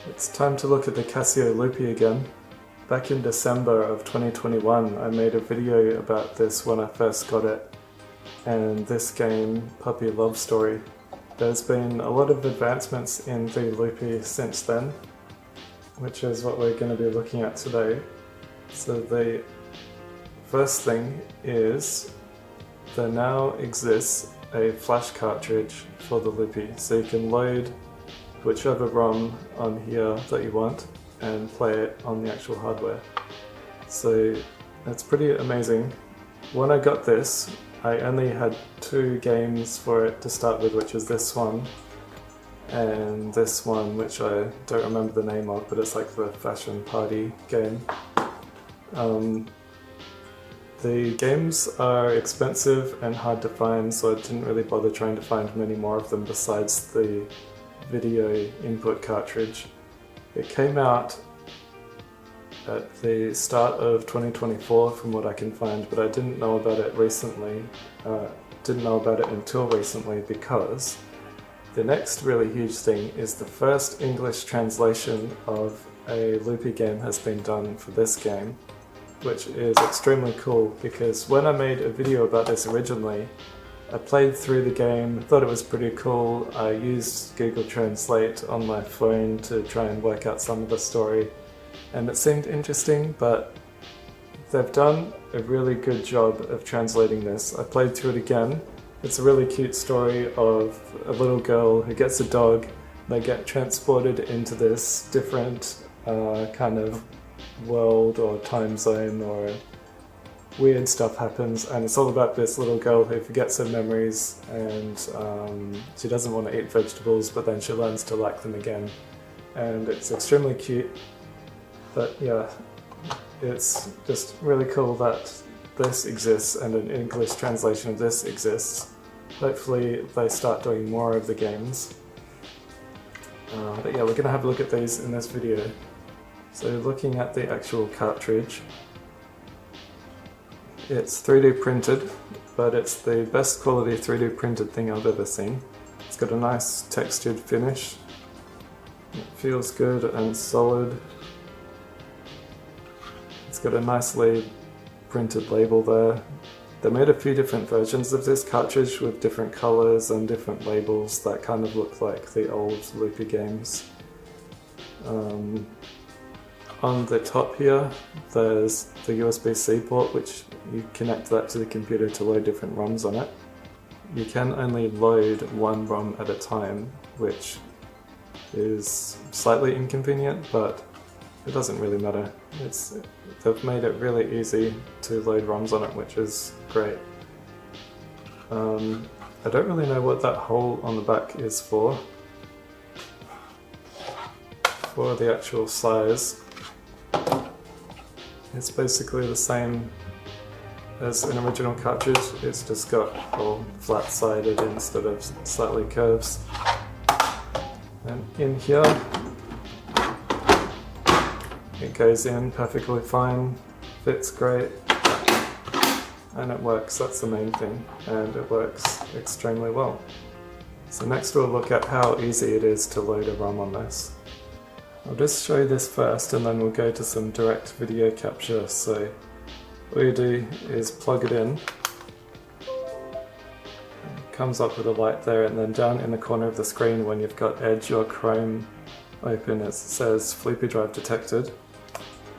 It's time to look at the Casio Loopy again. Back in December of 2021 I made a video about this when I first got it, and this game, Puppy Love Story. There's been a lot of advancements in the Loopy since then, which is what we're going to be looking at today. So the first thing is there now exists a flash cartridge for the Loopy, so you can load whichever ROM on here that you want and play it on the actual hardware. So that's pretty amazing. When I got this, I only had two games for it to start with, which is this one and this one, which I don't remember the name of, but it's like the fashion party game. The games are expensive and hard to find, so I didn't really bother trying to find many more of them besides the video input cartridge. It came out at the start of 2024 from what I can find, but I didn't know about it recently. Didn't know about it until recently because the next really huge thing is the first English translation of a Loopy game has been done for this game, which is extremely cool because when I made a video about this originally, I played through the game, thought it was pretty cool. I used Google Translate on my phone to try and work out some of the story, and it seemed interesting, but they've done a really good job of translating this. I played through it again. It's a really cute story of a little girl who gets a dog. They get transported into this different kind of world or time zone, or weird stuff happens, and it's all about this little girl who forgets her memories, and she doesn't want to eat vegetables, but then she learns to like them again, and it's extremely cute. But yeah, it's just really cool that this exists and an English translation of this exists. Hopefully they start doing more of the games. But yeah, we're going to have a look at these in this video. So looking at the actual cartridge, it's 3D printed, but it's the best quality 3D printed thing I've ever seen. It's got a nice textured finish. It feels good and solid. It's got a nicely printed label there. They made a few different versions of this cartridge with different colors and different labels that kind of look like the old Loopy games. On the top here, there's the USB-C port, which you connect that to the computer to load different ROMs on it. You can only load one ROM at a time, which is slightly inconvenient, but it doesn't really matter. They've made it really easy to load ROMs on it, which is great. I don't really know what that hole on the back is for the actual size. It's basically the same as an original cartridge, it's just got all flat-sided instead of slightly curves. And in here, it goes in perfectly fine, fits great, and it works, that's the main thing, and it works extremely well. So next we'll look at how easy it is to load a ROM on this. I'll just show you this first and then we'll go to some direct video capture. So all you do is plug it in. It comes up with a light there, and then down in the corner of the screen when you've got Edge or Chrome open, it says Floopy Drive detected.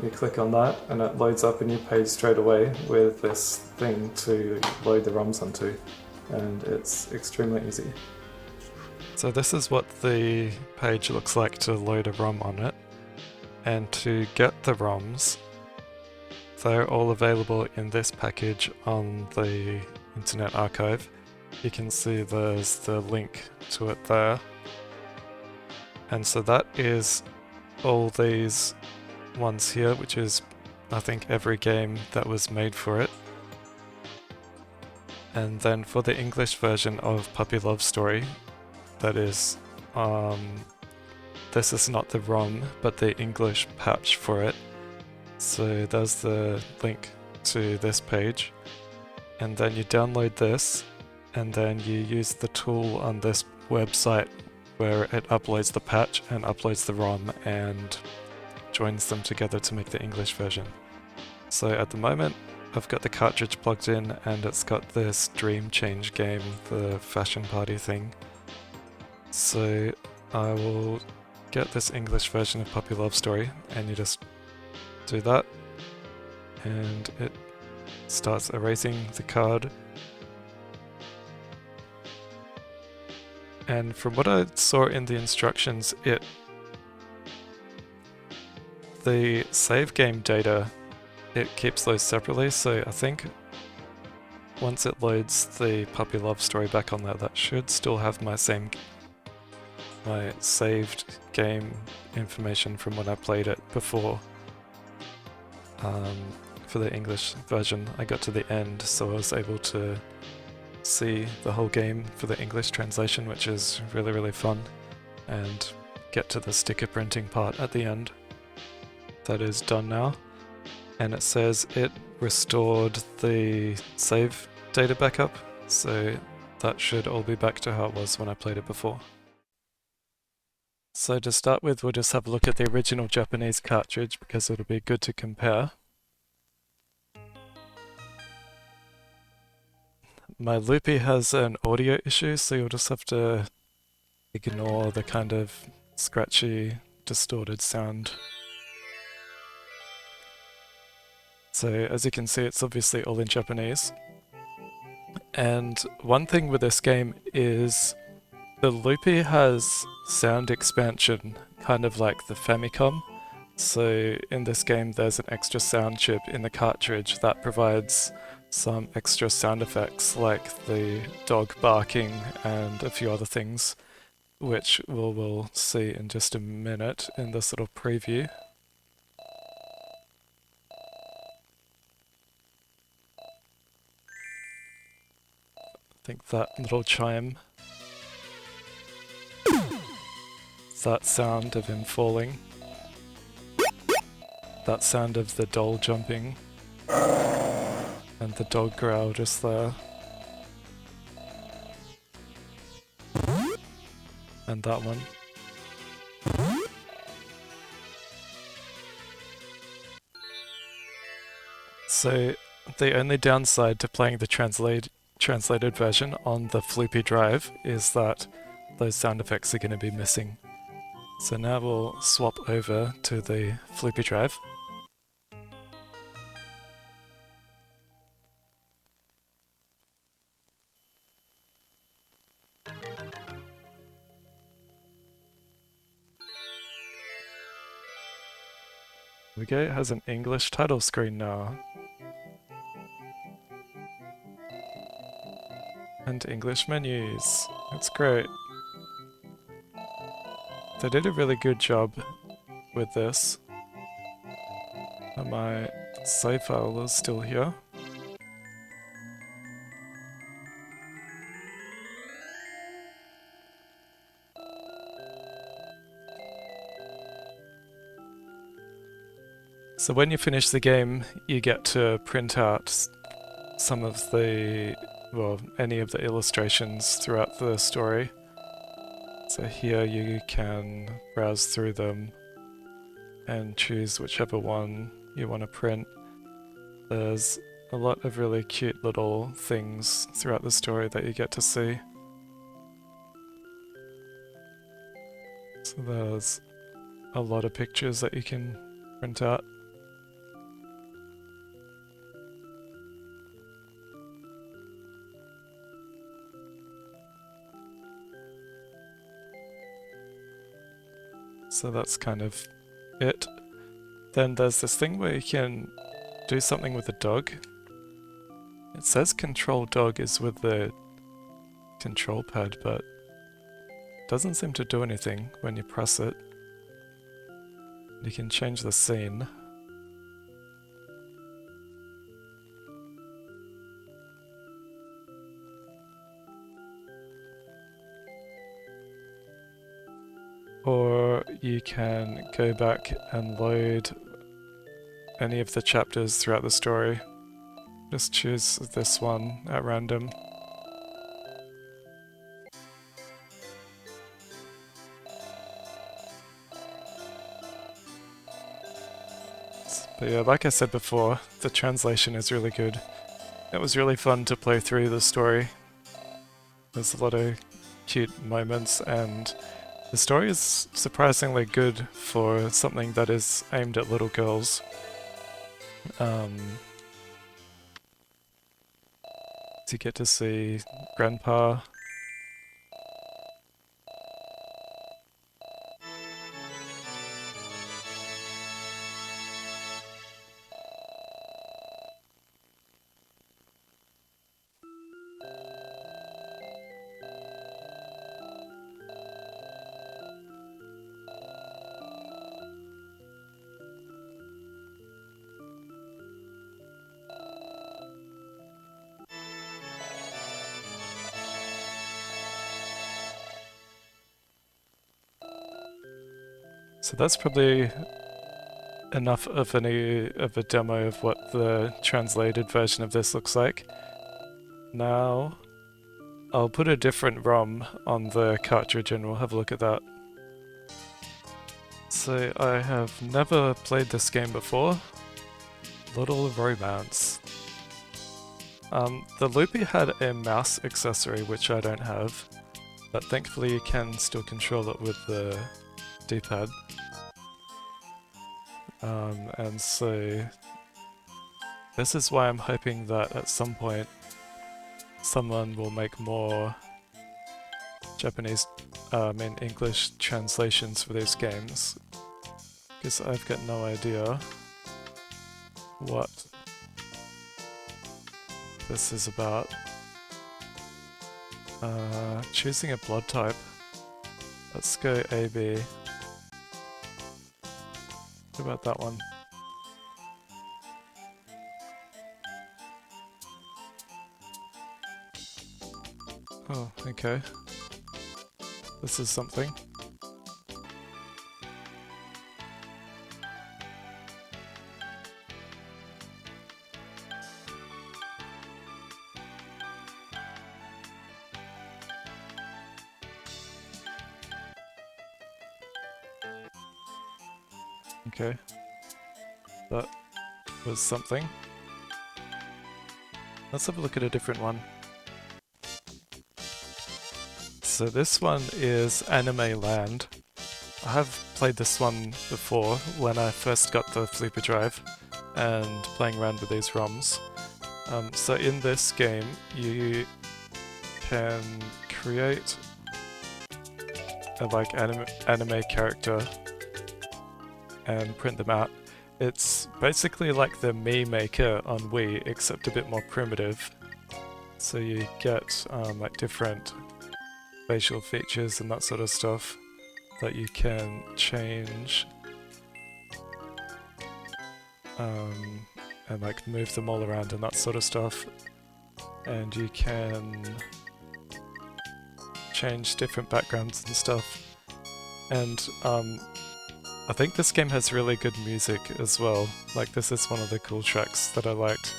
You click on that and it loads up a new page straight away with this thing to load the ROMs onto, and it's extremely easy. So this is what the page looks like to load a ROM on it, and to get the ROMs, they're all available in this package on the Internet Archive. You can see there's the link to it there, and so that is all these ones here, which is I think every game that was made for it. And then for the English version of Puppy Love Story, that is, this is not the ROM, but the English patch for it. So there's the link to this page, and then you download this, and then you use the tool on this website where it uploads the patch and uploads the ROM and joins them together to make the English version. So at the moment, I've got the cartridge plugged in and it's got this Dream Change game, the fashion party thing. So I will get this English version of Puppy Love Story, and you just do that, and it starts erasing the card. And from what I saw in the instructions, the save game data, it keeps those separately, so I think once it loads the Puppy Love Story back on there, that should still have my saved game information from when I played it before. For the English version, I got to the end, so I was able to see the whole game for the English translation, which is really, really fun, and get to the sticker printing part at the end. That is done now, and it says it restored the save data backup, so that should all be back to how it was when I played it before. So to start with, we'll just have a look at the original Japanese cartridge because it'll be good to compare. My Loopy has an audio issue, so you'll just have to ignore the kind of scratchy, distorted sound. So as you can see, it's obviously all in Japanese. And one thing with this game is the Loopy has sound expansion, kind of like the Famicom. So in this game there's an extra sound chip in the cartridge that provides some extra sound effects like the dog barking and a few other things, which we'll see in just a minute in this little preview. I think that little chime, that sound of him falling, that sound of the doll jumping, and the dog growl just there. And that one. So the only downside to playing the translated version on the Floopy Drive is that those sound effects are going to be missing. So now we'll swap over to the Floopy Drive. There we go, it has an English title screen now. And English menus. That's great. They did a really good job with this. And my save file is still here. So when you finish the game, you get to print out some of the, well, any of the illustrations throughout the story. So here you can browse through them and choose whichever one you want to print. There's a lot of really cute little things throughout the story that you get to see. So there's a lot of pictures that you can print out. So that's kind of it. Then there's this thing where you can do something with the dog. It says control dog is with the control pad, but it doesn't seem to do anything when you press it. You can change the scene. Or you can go back and load any of the chapters throughout the story. Just choose this one at random. But yeah, like I said before, the translation is really good. It was really fun to play through the story. There's a lot of cute moments, and the story is surprisingly good for something that is aimed at little girls. You get to see Grandpa. So that's probably enough of a demo of what the translated version of this looks like. Now I'll put a different ROM on the cartridge and we'll have a look at that. So I have never played this game before. Little Romance. The Loopy had a mouse accessory which I don't have, but thankfully you can still control it with the D-pad. And so this is why I'm hoping that at some point someone will make more Japanese, English translations for these games, because I've got no idea what this is about. Choosing a blood type. Let's go AB. What about that one? Oh, okay. This is something. Okay. That was something. Let's have a look at a different one. So this one is Anime Land. I have played this one before when I first got the Floopy Drive and playing around with these ROMs. So in this game you can create a anime character and print them out. It's basically like the Mii Maker on Wii, except a bit more primitive. So you get like different facial features and that sort of stuff that you can change and like move them all around and that sort of stuff. And you can change different backgrounds and stuff. And I think this game has really good music as well. Like, this is one of the cool tracks that I liked.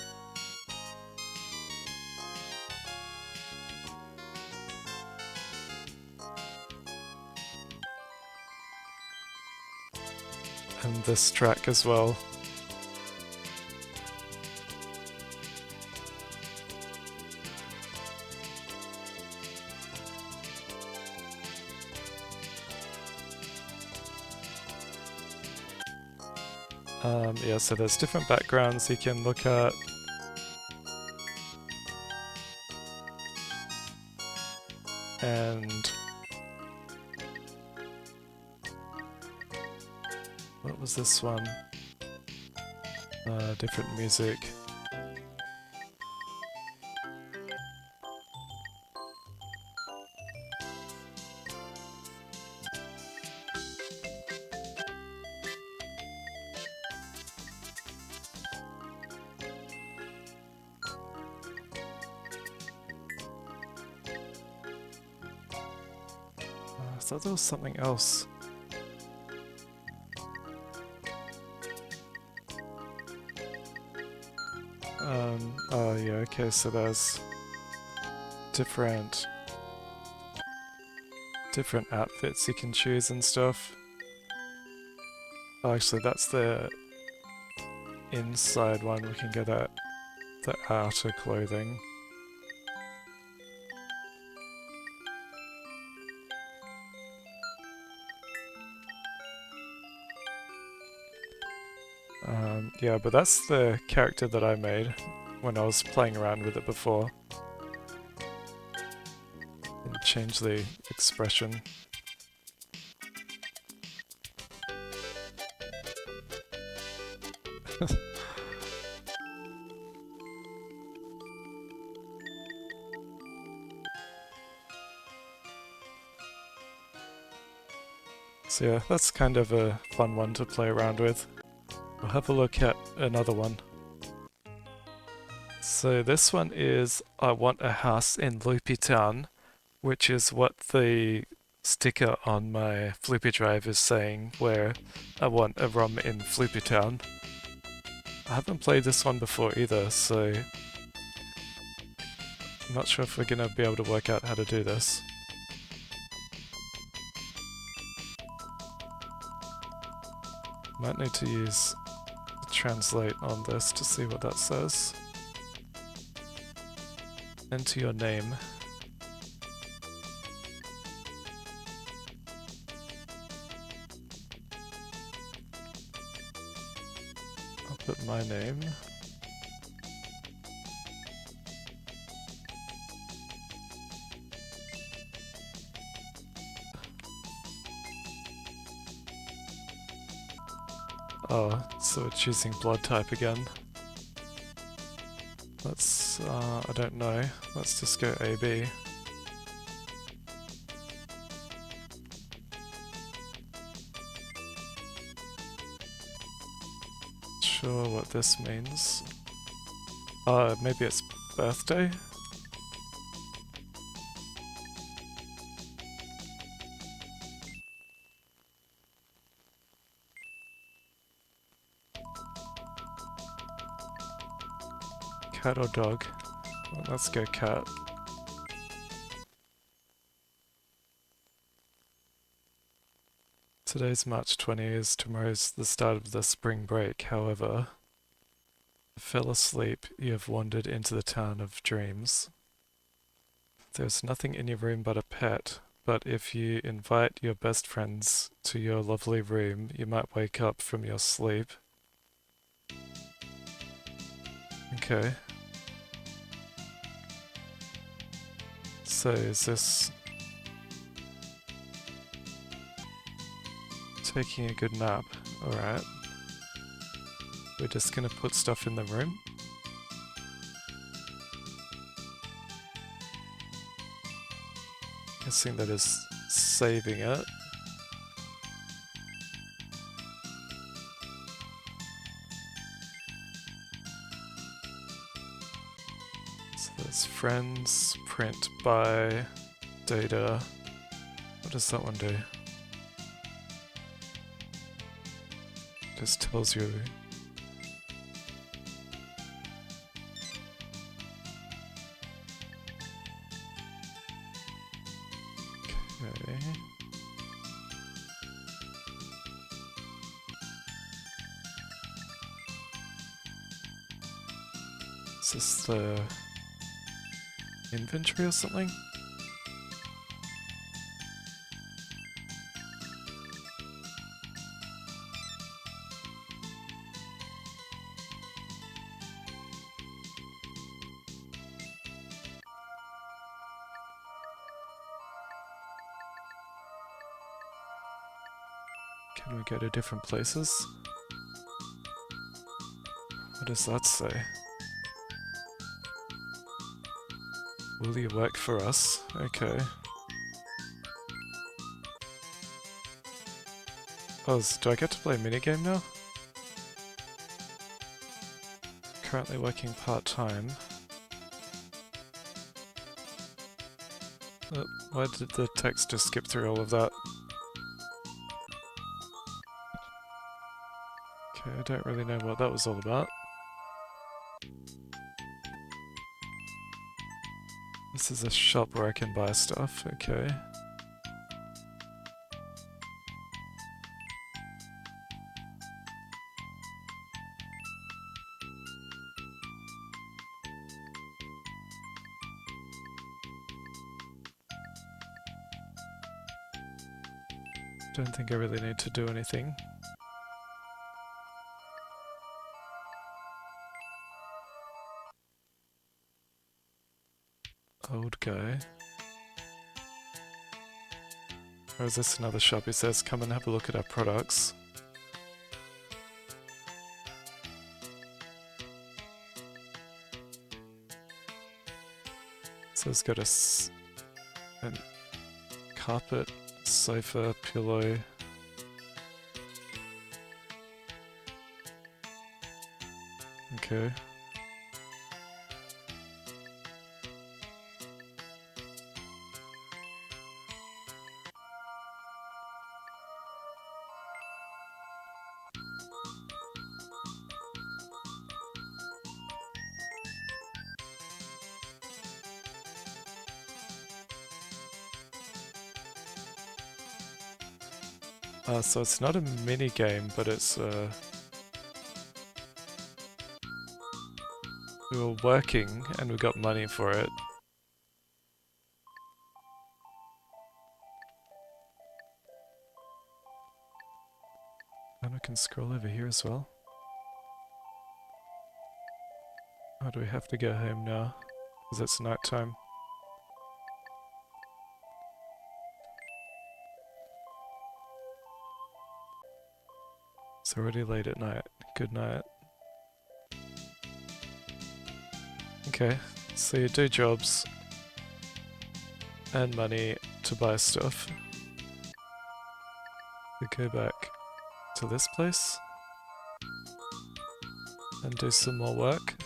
And this track as well. Yeah, so there's different backgrounds you can look at. And what was this one? Different music. I thought there was something else. Oh yeah, okay, so there's different outfits you can choose and stuff. Oh, actually, that's the inside one, we can get at the outer clothing. Yeah, but that's the character that I made when I was playing around with it before. And change the expression. So yeah, that's kind of a fun one to play around with. We'll have a look at another one. So this one is I want a house in Floopy Town, which is what the sticker on my Floopy Drive is saying, where I want a room in Floopy Town. I haven't played this one before either, so I'm not sure if we're gonna be able to work out how to do this. Might need to use translate on this to see what that says. Enter your name. I'll put my name. Oh, so we're choosing blood type again. Let's, I don't know. Let's just go AB. Sure what this means. Maybe it's birthday? Cat or dog? Well, let's go cat. Today's March 20th, tomorrow's the start of the spring break, however. I fell asleep, you have wandered into the town of dreams. There's nothing in your room but a pet, but if you invite your best friends to your lovely room, you might wake up from your sleep. Okay. So is this taking a good nap? Alright. We're just gonna put stuff in the room. Guessing that is saving it. So there's friends, print by, data. What does that one do? Just tells you. Okay. Is this the inventory or something? Can we go to different places? What does that say? Will you work for us? Okay. Oh, do I get to play a minigame now? Currently working part-time. Why did the text just skip through all of that? Okay, I don't really know what that was all about. This is a shop where I can buy stuff, okay. Don't think I really need to do anything. Old guy. Or is this another shop? He says, come and have a look at our products. So it's got a carpet, sofa, pillow. Okay. So it's not a mini game, but it's we were working and we got money for it. And we can scroll over here as well. Oh, do we have to go home now? Because it's night time. It's already late at night. Good night. Okay, so you do jobs and money to buy stuff. We go back to this place and do some more work.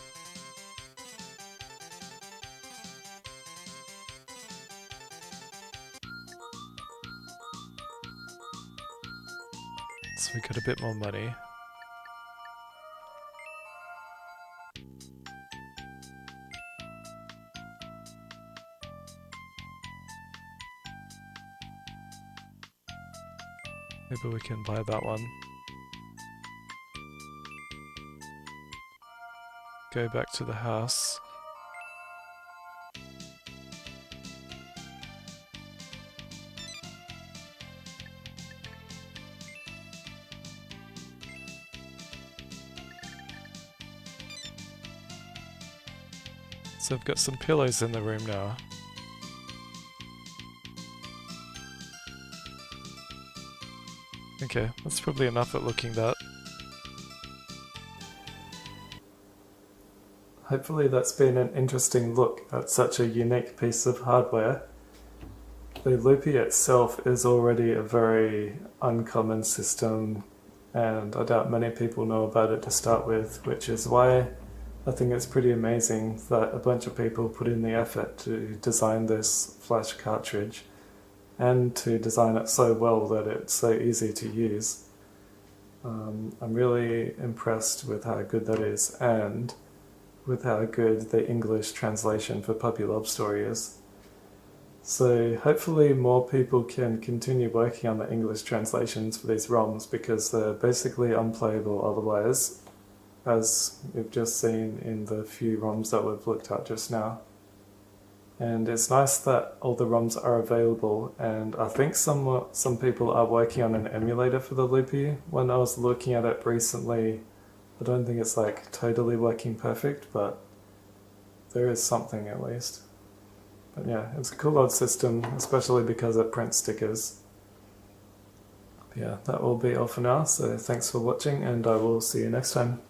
So we got a bit more money. Maybe we can buy that one. Go back to the house. So I've got some pillows in the room now. Okay, that's probably enough at looking that. Hopefully that's been an interesting look at such a unique piece of hardware. The Loopy itself is already a very uncommon system, and I doubt many people know about it to start with, which is why I think it's pretty amazing that a bunch of people put in the effort to design this flash cartridge and to design it so well that it's so easy to use. I'm really impressed with how good that is and with how good the English translation for Puppy Love Story is. So hopefully more people can continue working on the English translations for these ROMs, because they're basically unplayable otherwise, as we've just seen in the few ROMs that we've looked at just now. And it's nice that all the ROMs are available, and I think some people are working on an emulator for the Loopy. When I was looking at it recently, I don't think it's like totally working perfect, but there is something at least. But yeah, it's a cool old system, especially because it prints stickers. But yeah, that will be all for now, so thanks for watching and I will see you next time.